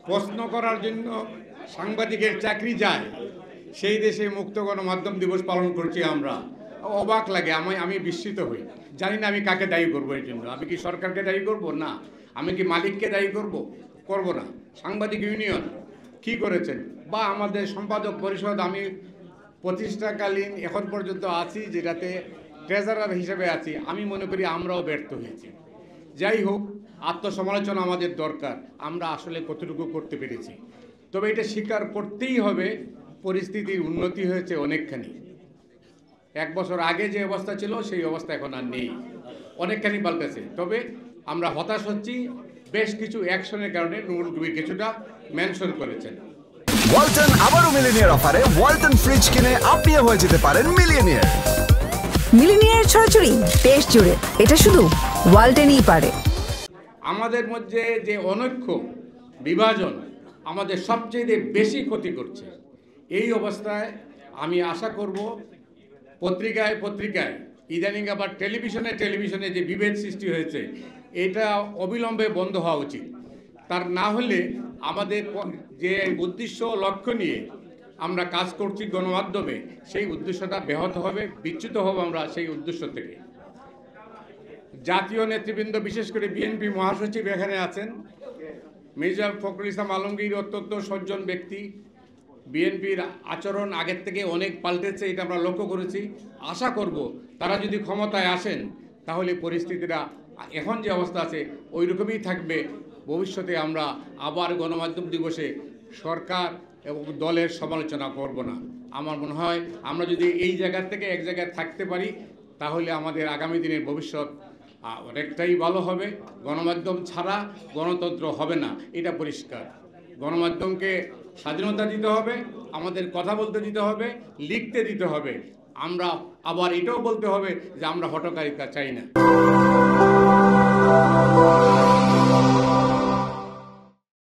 প্রশ্ন করার জন্য সাংবাদিকের চাকরি যায়, সেই দেশে মুক্ত গণমাধ্যম দিবস পালন করছি আমরা। অবাক লাগে, আমি বিস্মিত হই। জানি না আমি কাকে দায়ী করবো এর জন্য। আমি কি সরকারকে দায়ী করব? না। আমি কি মালিককে দায়ী করব না। সাংবাদিক ইউনিয়ন কি করেছেন, বা আমাদের সম্পাদক পরিষদ, আমি প্রতিষ্ঠাকালীন এখন পর্যন্ত আছি, যেটাতে ট্রেজারার হিসেবে আছি, আমি মনে করি আমরাও ব্যর্থ হয়েছি। যাই হোক, আত্মসমালোচনা আমাদের দরকার, আমরা আসলে কতটুকু করতে পেরেছি। তবে এটা স্বীকার করতেই হবে, পরিস্থিতির উন্নতি হয়েছে অনেকখানি। 1 বছর আগে যে অবস্থা ছিল সেই অবস্থা এখন আর নেই, অনেকখানি পাল্টেছে। তবে আমরা হতাশ হচ্ছি বেশ কিছু অ্যাকশনের কারণে। নুরুল কবির কিছুটা মেনশন করেছেন। ওয়ালটন আবারও মিলিনিয়ার অফারে ওয়ালটন ফ্রিজ কিনে আপনিও হয়ে যেতে পারেন মিলিয়নিয়ার। মিলিনিয়ার ছড়াছড়ি দেশ জুড়ে, এটা শুধু ওয়ালটনই পারে। আমাদের মধ্যে যে অনৈক্য, বিভাজন আমাদের সবচেয়ে বেশি ক্ষতি করছে। এই অবস্থায় আমি আশা করব পত্রিকায় ইদানিং আবার টেলিভিশনে যে বিভেদ সৃষ্টি হয়েছে, এটা অবিলম্বে বন্ধ হওয়া উচিত। তার না হলে আমাদের যে উদ্দেশ্য লক্ষ্য নিয়ে আমরা কাজ করছি গণমাধ্যমে, সেই উদ্দেশ্যটা ব্যাহত হবে, বিচ্যুত হব আমরা সেই উদ্দেশ্য থেকে। জাতীয় নেতৃবৃন্দ, বিশেষ করে বিএনপি মহাসচিব এখানে আছেন। মির্জা ফখরুল ইসলাম আলমগীর অত্যন্ত সজ্জন ব্যক্তি। বিএনপির আচরণ আগের থেকে অনেক পাল্টেছে, এটা আমরা লক্ষ্য করেছি। আশা করব তারা যদি ক্ষমতায় আসেন, তাহলে পরিস্থিতিটা এখন যে অবস্থা আছে ওই রকমই থাকবে। ভবিষ্যতে আমরা আবার গণমাধ্যম দিবসে সরকার এবং দলের সমালোচনা করব না। আমার মনে হয় আমরা যদি এই জায়গা থেকে এক জায়গায় থাকতে পারি, তাহলে আমাদের আগামী দিনের ভবিষ্যৎ অনেকটাই ভালো হবে। গণমাধ্যম ছাড়া গণতন্ত্র হবে না, এটা পরিষ্কার। গণমাধ্যমকে স্বাধীনতা দিতে হবে, আমাদের কথা বলতে দিতে হবে, লিখতে দিতে হবে। আমরা আবার এটাও বলতে হবে যে আমরা হঠকারিতা চাই না।